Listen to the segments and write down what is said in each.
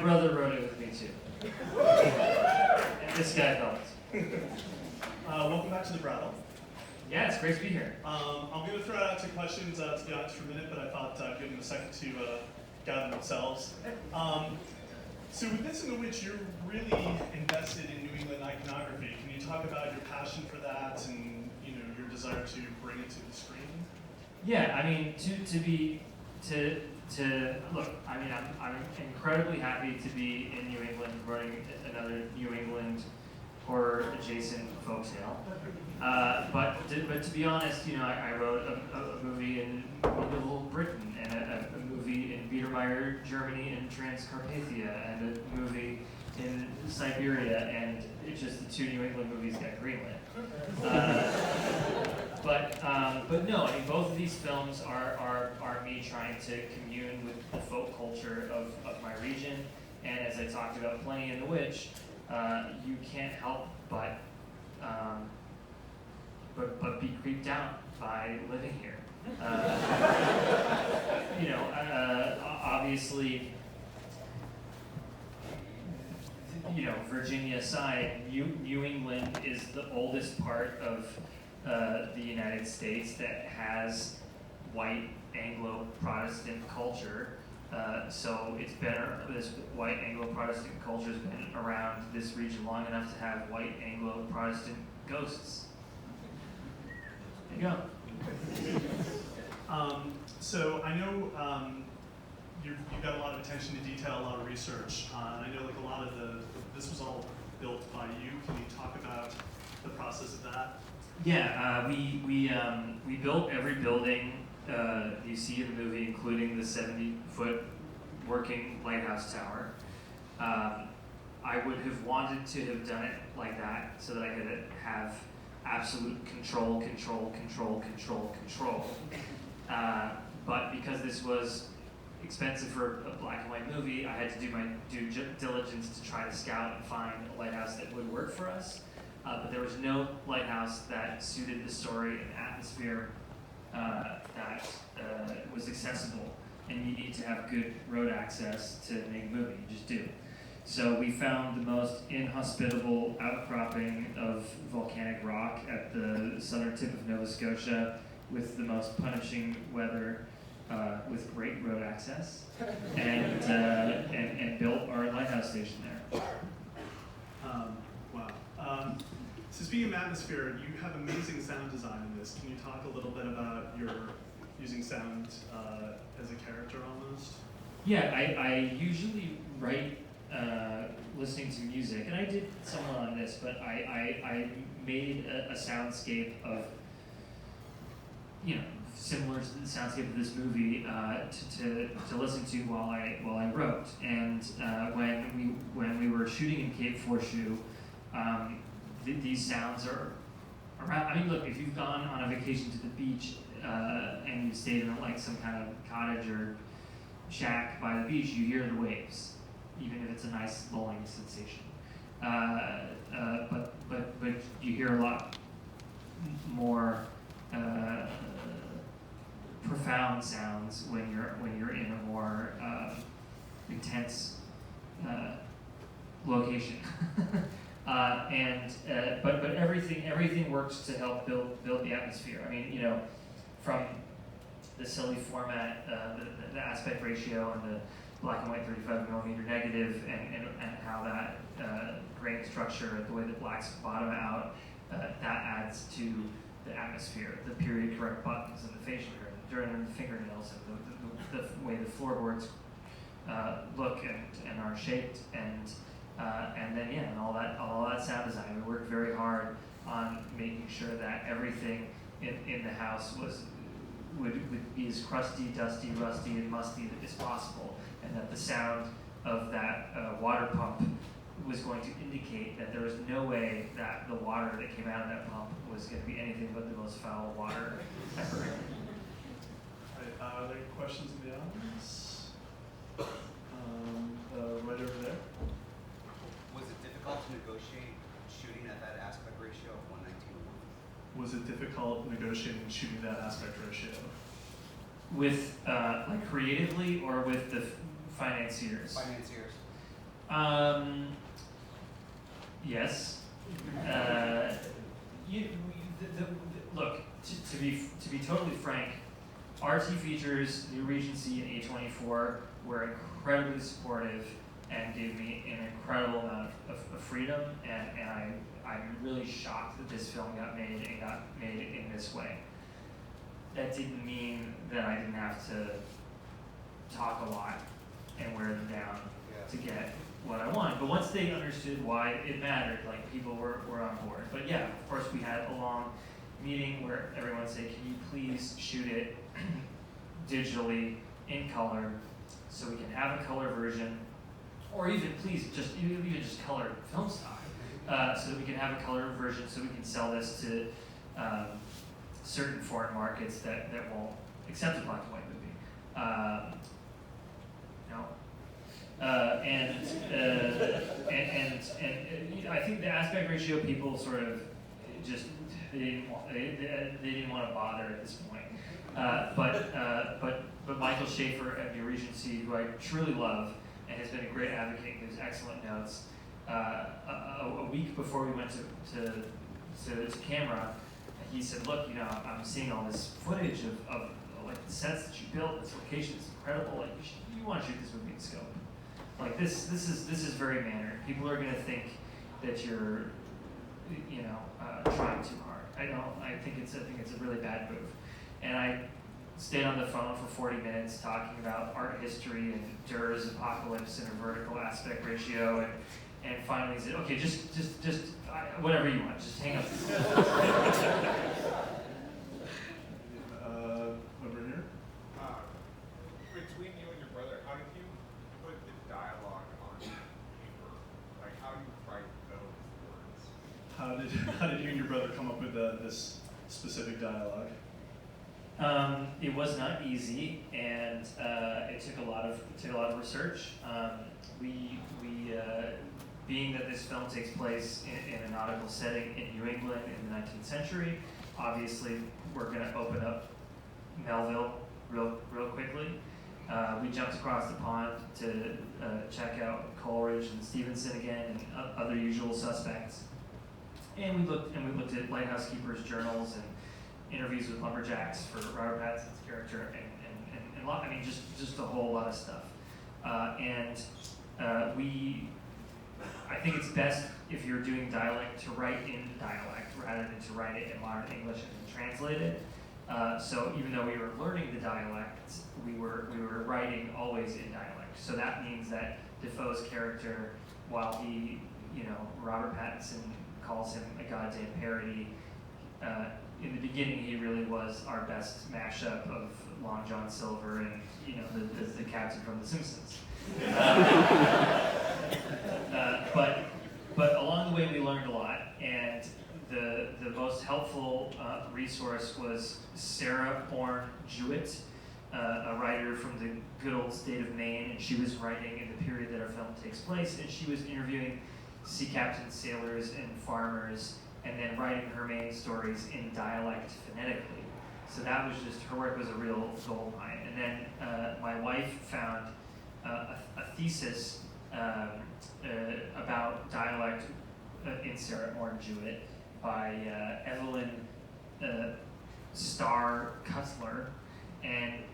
brother wrote it with me too. And this guy helped. Welcome back to the Brattle. Yeah, it's great to be here. I'm going to throw out some questions to the audience for a minute, but I thought I'd give them a second to gather themselves. So with this in the which you're really invested in New England iconography, can you talk about your passion for that and your desire to bring it to the screen? Yeah, I mean, look, I mean, I'm incredibly happy to be in New England running another New England horror adjacent folktale. But to be honest, I wrote a movie in medieval Britain and a movie in Biedermeier, Germany, and Transcarpathia, and a movie in Siberia, and it's just the two New England movies got greenlit. But no, I mean, both of these films are me trying to commune with the folk culture of my region, and as I talked about plenty in The Witch, you can't help but be creeped out by living here. Obviously, Virginia aside, New England is the oldest part of the United States that has white Anglo-Protestant culture. So it's been, this white Anglo-Protestant culture has been around this region long enough to have white Anglo-Protestant ghosts. There you go. So I know you've got a lot of attention to detail, a lot of research. I know like a lot of this was all built by you. Can you talk about the process of that? Yeah, we built every building you see in the movie, including the 70-foot working lighthouse tower. I would have wanted to have done it like that so that I could have absolute control. But because this was expensive for a black and white movie, I had to do my due diligence to try to scout and find a lighthouse that would work for us. But there was no lighthouse that suited the story and atmosphere that was accessible. And you need to have good road access to make a movie, you just do. So we found the most inhospitable outcropping of volcanic rock at the southern tip of Nova Scotia with the most punishing weather with great road access, and built our lighthouse station there. Wow. So speaking of atmosphere, you have amazing sound design in this. Can you talk a little bit about your using sound as a character almost? Yeah, I usually write listening to music, and I did somewhat on this, but I made a soundscape of, similar to the soundscape of this movie to listen to while I wrote. And when we were shooting in Cape Foreshoe, these sounds are around. I mean, look, if you've gone on a vacation to the beach and you stayed in like some kind of cottage or shack by the beach, you hear the waves, even if it's a nice lulling sensation. But you hear a lot more profound sounds when you're in a more intense location. But everything works to help build the atmosphere. I mean, from the silly format, the aspect ratio and the black and white 35mm negative, and how that grain structure, the way the blacks bottom out, that adds to the atmosphere. The period correct buttons and the facial hair, during the fingernails, and the way the floorboards look and are shaped, and then and all that sound design. We worked very hard on making sure that everything in the house would be as crusty, dusty, rusty, and musty as possible, and that the sound of that water pump was going to indicate that there was no way that the water that came out of that pump was going to be anything but the most foul water ever. Are there questions in the audience? Right over there. Was it difficult to negotiate shooting at that aspect ratio of 1:19:1? Was it difficult negotiating shooting that aspect ratio? With like creatively or with the financiers? Financiers. Yes. Look, to be totally frank, RT Features, New Regency, and A24 were incredibly supportive and gave me an incredible amount of freedom, and I'm really shocked that this film got made and got made in this way. That didn't mean that I didn't have to talk a lot and wear them down to get what I wanted. But once they understood why it mattered, like people were on board. But yeah, of course we had a long meeting where everyone said, can you please shoot it digitally in color so we can have a color version, or even please even just color film stock, so that we can have a color version so we can sell this to certain foreign markets that won't accept a black and white movie. No. And I think the aspect ratio people sort of just they didn't want to bother at this point. But Michael Schaefer at New Regency, who I truly love and has been a great advocate, gives excellent notes. A week before we went to camera, he said, "Look, I'm seeing all this footage of like the sets that you built. This location is incredible. Like you want to shoot this movie in scope. Like this is very mannered. People are going to think that you're trying too hard. I think it's a really bad move." And I stayed on the phone for 40 minutes talking about art history and Durr's Apocalypse and a vertical aspect ratio, and finally said, "Okay, just whatever you want, just hang up." Over here. Between you and your brother, how did you put the dialogue on paper? Like, how do you write those words? How did you and your brother come up with this specific dialogue? It was not easy, and it took a lot of research. Being that this film takes place in a nautical setting in New England in the 19th century, obviously we're going to open up Melville real quickly. We jumped across the pond to check out Coleridge and Stevenson again and other usual suspects, and we looked at Lighthouse keepers' journals and interviews with lumberjacks for Robert Pattinson's character, and a lot. I mean, just a whole lot of stuff. I think it's best if you're doing dialect to write in dialect rather than to write it in modern English and then translate it. So even though we were learning the dialect, we were writing always in dialect. So that means that Defoe's character, while he, Robert Pattinson calls him a goddamn parody, in the beginning he really was our best mashup of Long John Silver and the captain from The Simpsons. But along the way we learned a lot, and the most helpful resource was Sarah Bourne Jewett, a writer from the good old state of Maine, and she was writing in the period that our film takes place, and she was interviewing sea captains, sailors, and farmers, and then writing her main stories in dialect phonetically. So that was just, her work was a real gold mine. And then my wife found a thesis about dialect in Sarah Bourne Jewett by Evelyn Starr Cutler, and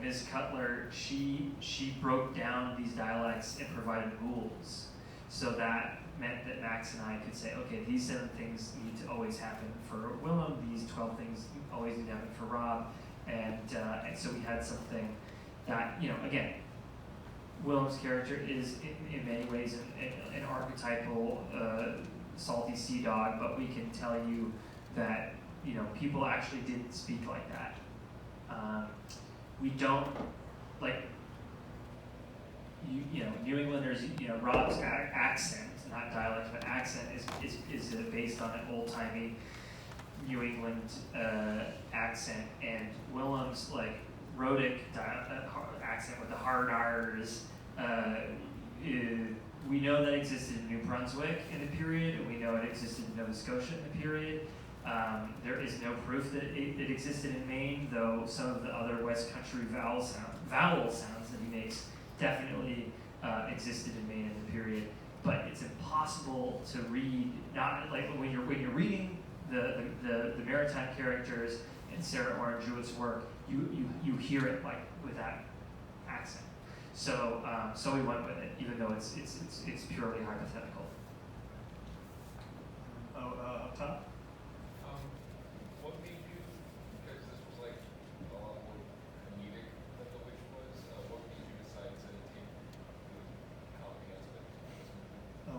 Ms. Cutler, she broke down these dialects and provided rules. So that meant that Max and I could say, okay, these 7 things need to always happen for Willem, these 12 things always need to happen for Rob, and so we had something that, again, Willem's character is in many ways an archetypal salty sea dog, but we can tell you that people actually didn't speak like that. We don't New Englanders. Rob's accent, not dialect, but accent is based on an old timey New England accent, and Willem's rhotic accent with the hard R's. We know that existed in New Brunswick in the period, and we know it existed in Nova Scotia in the period. There is no proof that it existed in Maine, though some of the other West Country vowel sounds that he makes definitely existed in Maine in the period. But it's impossible to read, not like when you're reading the maritime characters in Sarah Orange Jewett's work, you hear it like with that accent. So we went with it, even though it's purely hypothetical. Up top. What made you, because this was like a lot more comedic than The Witch was, what made you decide to take the comedy aspect?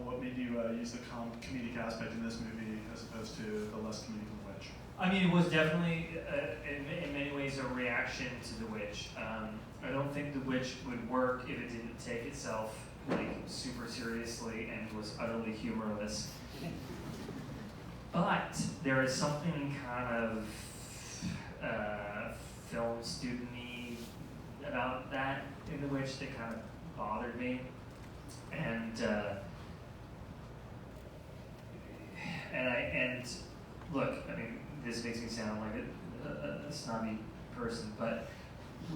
What made you use the comedic aspect in this movie as opposed to the less comedic in The Witch? I mean, it was definitely, in many ways, a reaction to The Witch. I don't think The Witch would work if it didn't take itself like super seriously and was utterly humorless. But there is something kind of film student-y about that in The Witch that kind of bothered me. And look, I mean, this makes me sound like a snobby person, but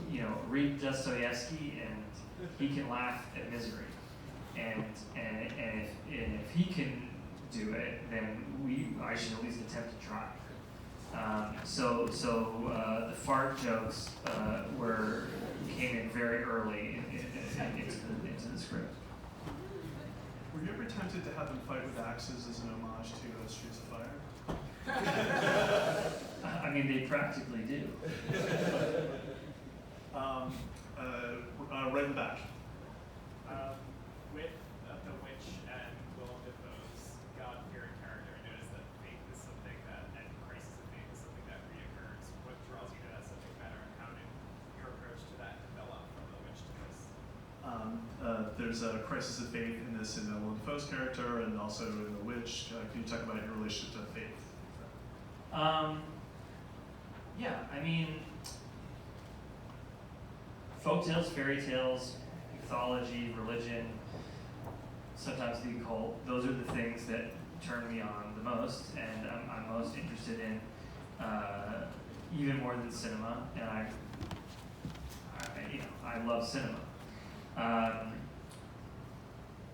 you know, read Dostoevsky and he can laugh at misery, and if he can do it, then I should at least attempt to try. So the fart jokes came in very early into the script. Were you ever tempted to have them fight with axes as an homage to Streets of Fire? I mean, they practically do. Right in the back. With The Witch and Willem Dafoe's God-fearing character, I noticed that faith is something that, and crisis of faith is something that reoccurs. What draws you to that subject matter, and how did your approach to that develop from The Witch to this? There's a crisis of faith in this in Willem Dafoe's character and also in The Witch. Can you talk about your relationship to faith? Yeah, I mean, folktales, fairy tales, mythology, religion, sometimes the occult, those are the things that turn me on the most, and I'm most interested in, even more than cinema, and I love cinema.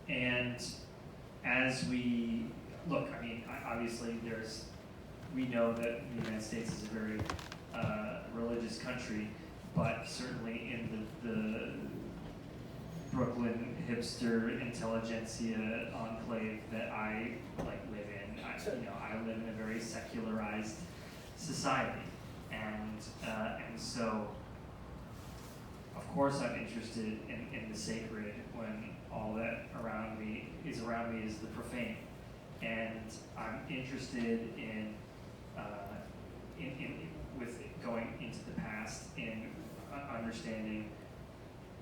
And as we look, I mean, obviously we know that the United States is a very religious country, but certainly in the Brooklyn hipster intelligentsia enclave that I live in, I live in a very secularized society, and so of course I'm interested in the sacred when all that is around me is the profane, and I'm interested in with going into the past in understanding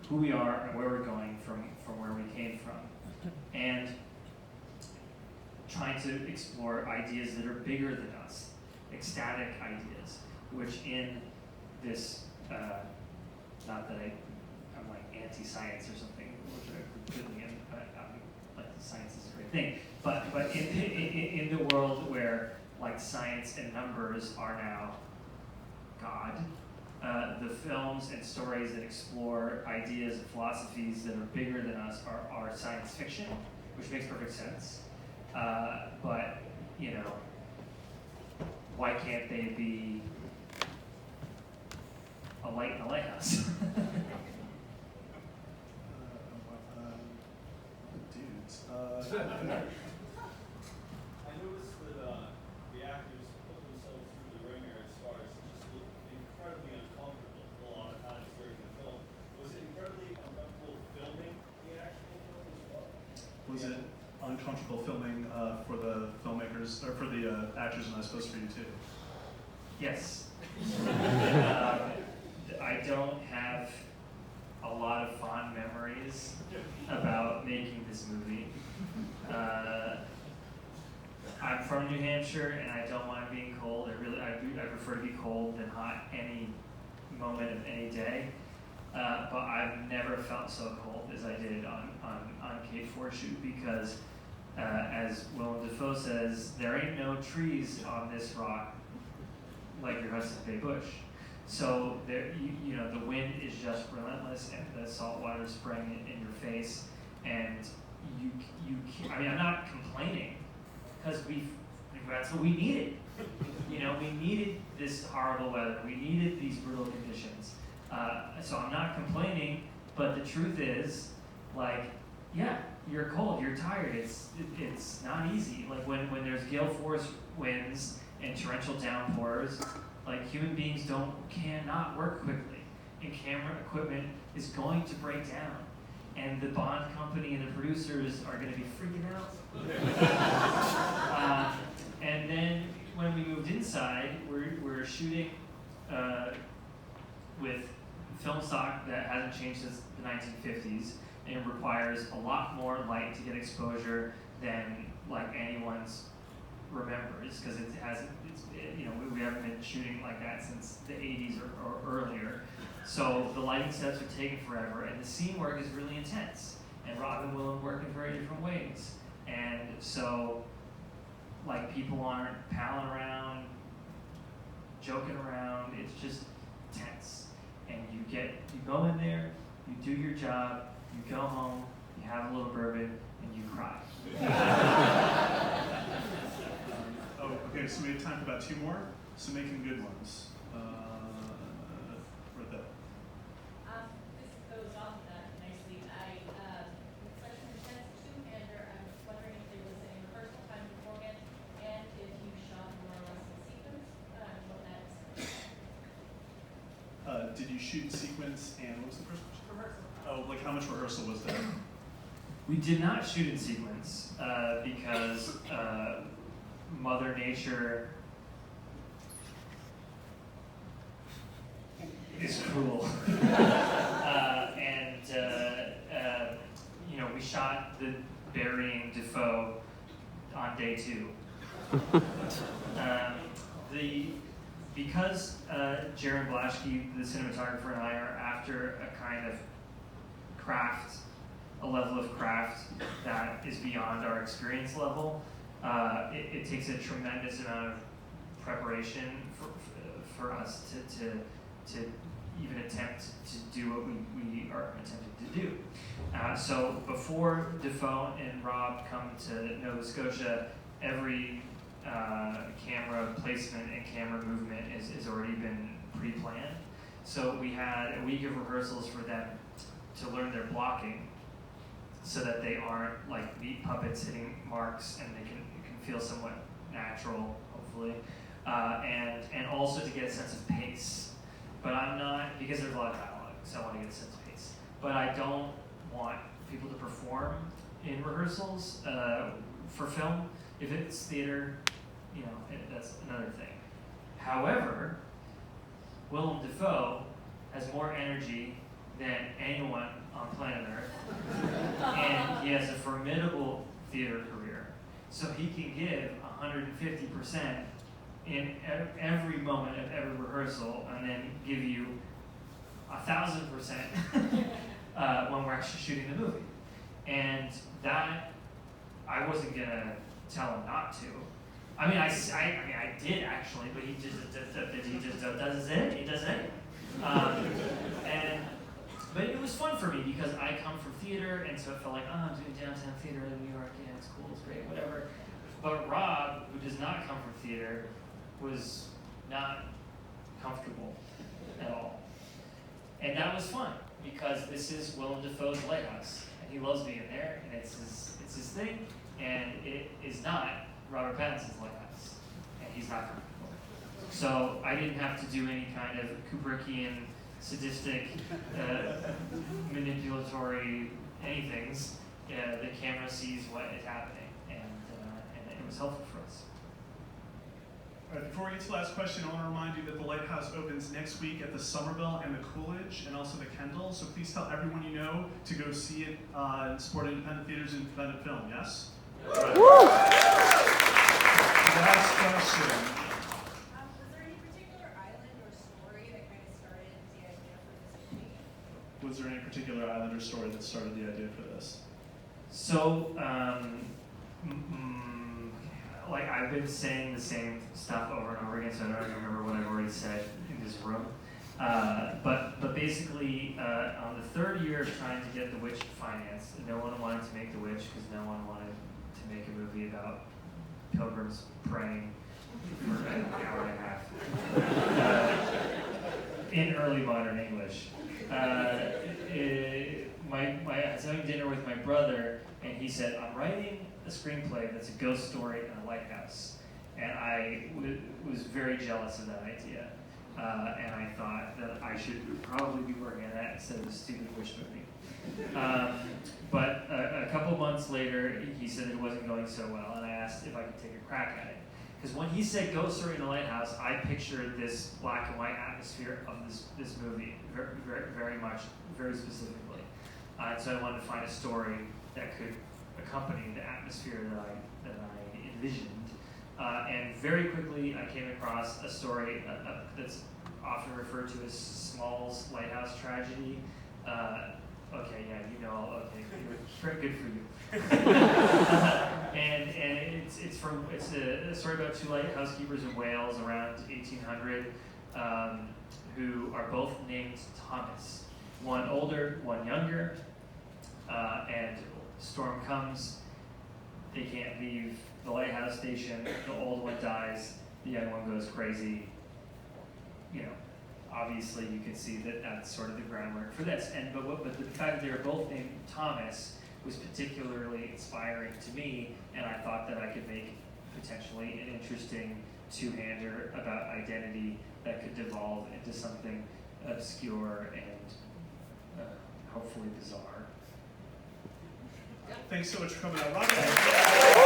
who we are and where we're going from where we came from, and trying to explore ideas that are bigger than us, ecstatic ideas, which in this, not that I'm like anti-science or something, which I completely am, but like science is a great thing, but in the world where like science and numbers are now God, the films and stories that explore ideas and philosophies that are bigger than us are science fiction, which makes perfect sense. But, why can't they be a light in a lighthouse? Dudes. I noticed that the actors put themselves through the ringer as far as just looked incredibly uncomfortable a lot of times during the film. Was it incredibly uncomfortable filming the actual film as well? Was it uncomfortable filming for the filmmakers, or for the actors, and I suppose for you too? Yes. I don't have a lot of fond memories about making this movie. I'm from New Hampshire, and I don't mind being cold. I prefer to be cold than hot any moment of any day. But I've never felt so cold as I did on Cape Fortune, because as Willem Dafoe says, there ain't no trees on this rock like your Hudson's Bay Bush. So there, the wind is just relentless, and the salt water spraying in your face, you can't, I mean, I'm not complaining, because that's what we needed. You know, we needed this horrible weather. We needed these brutal conditions. So I'm not complaining, but the truth is, like, yeah, you're cold, you're tired. It's not easy. Like when there's gale force winds and torrential downpours, like human beings cannot work quickly, and camera equipment is going to break down, and the Bond company and the producers are going to be freaking out. And then when we moved inside, we're shooting with film stock that hasn't changed since the 1950s, and it requires a lot more light to get exposure than like anyone's remembers, because we haven't been shooting like that since the 80s or earlier. So the lighting sets are taking forever, and the scene work is really intense. And Rob and Willem work in very different ways, and so like people aren't palling around, joking around. It's just tense. And you go in there, you do your job, you go home, you have a little bourbon, and you cry. Okay, so we have time for about 2 more. So making good ones. Right there. This goes off of that nicely. It's such an intense two-hander. I was wondering if there was any rehearsal time beforehand, and if you shot more or less in sequence, what that's Did you shoot in sequence, and what was the first question? rehearsal. Oh, like how much rehearsal was there? We did not shoot in sequence because Mother Nature is cruel. We shot the burying Defoe on day 2. Because Jaron Blaschke, the cinematographer, and I are after a kind of craft, a level of craft that is beyond our experience level, it takes a tremendous amount of preparation for us to even attempt to do what we are attempting to do. So before Defoe and Rob come to Nova Scotia, every camera placement and camera movement has already been pre-planned. So we had a week of rehearsals for them to learn their blocking, so that they aren't like meat puppets hitting marks, and they can feel somewhat natural, hopefully, and also to get a sense of pace. But I'm not, because there's a lot of dialogue, so I want to get a sense of pace. But I don't want people to perform in rehearsals for film. If it's theater, that's another thing. However, Willem Dafoe has more energy than anyone on planet Earth, and he has a formidable theater career. So he can give 150% in every moment of every rehearsal, and then give you 1,000% when we're actually shooting the movie. And that, I wasn't gonna tell him not to. I mean, I did actually, but he just does it. He does it. But it was fun for me because I come from theater, and so it felt like, I'm doing downtown theater in New York. Yeah, it's cool, it's great, whatever. But Rob, who does not come from theater, was not comfortable at all. And that was fun because this is Willem Dafoe's Lighthouse, and he loves being there, and it's his thing, and it is not Robert Pattinson's Lighthouse, and he's not comfortable. So I didn't have to do any kind of Kubrickian, sadistic, manipulatory anythings. The camera sees what is happening, and it was helpful for us. All right, before we get to the last question, I want to remind you that the Lighthouse opens next week at the Somerville and the Coolidge, and also the Kendall. So please tell everyone you know to go see it and support independent theaters and independent film. Yes? Right. Last question. Was there any particular island or story that kind of started the idea for this movie? Was there any particular island or story that started the idea for this? So, like I've been saying the same stuff over and over again, so I don't remember what I've already said in this room. But basically, on the 3rd year year of trying to get The Witch financed. No one wanted to make The Witch because no one wanted to make a movie about pilgrims praying for an hour and a half in early modern English. I was having dinner with my brother, and he said, "I'm writing a screenplay that's a ghost story in a lighthouse." And I was very jealous of that idea. And I thought that I should probably be working on that instead of a stupid Witch movie. But a couple months later, he said it wasn't going so well, and I asked if I could take a crack at it. Because when he said ghost story in a lighthouse, I pictured this black and white atmosphere of this movie very much, very specifically. So I wanted to find a story that could accompany the atmosphere that I envisioned. And very quickly, I came across a story that's often referred to as Small's Lighthouse Tragedy. Okay, yeah, you know, okay, good for you. And it's a story about two lighthouse keepers in Wales around 1800 who are both named Thomas. One older, one younger, and storm comes. They can't leave the lighthouse station. The old one dies. The young one goes crazy. You know, obviously you can see that that's sort of the groundwork for this. But the fact that they were both named Thomas was particularly inspiring to me, and I thought that I could make potentially an interesting two-hander about identity that could devolve into something obscure and hopefully bizarre. Thanks so much for coming out, Robert.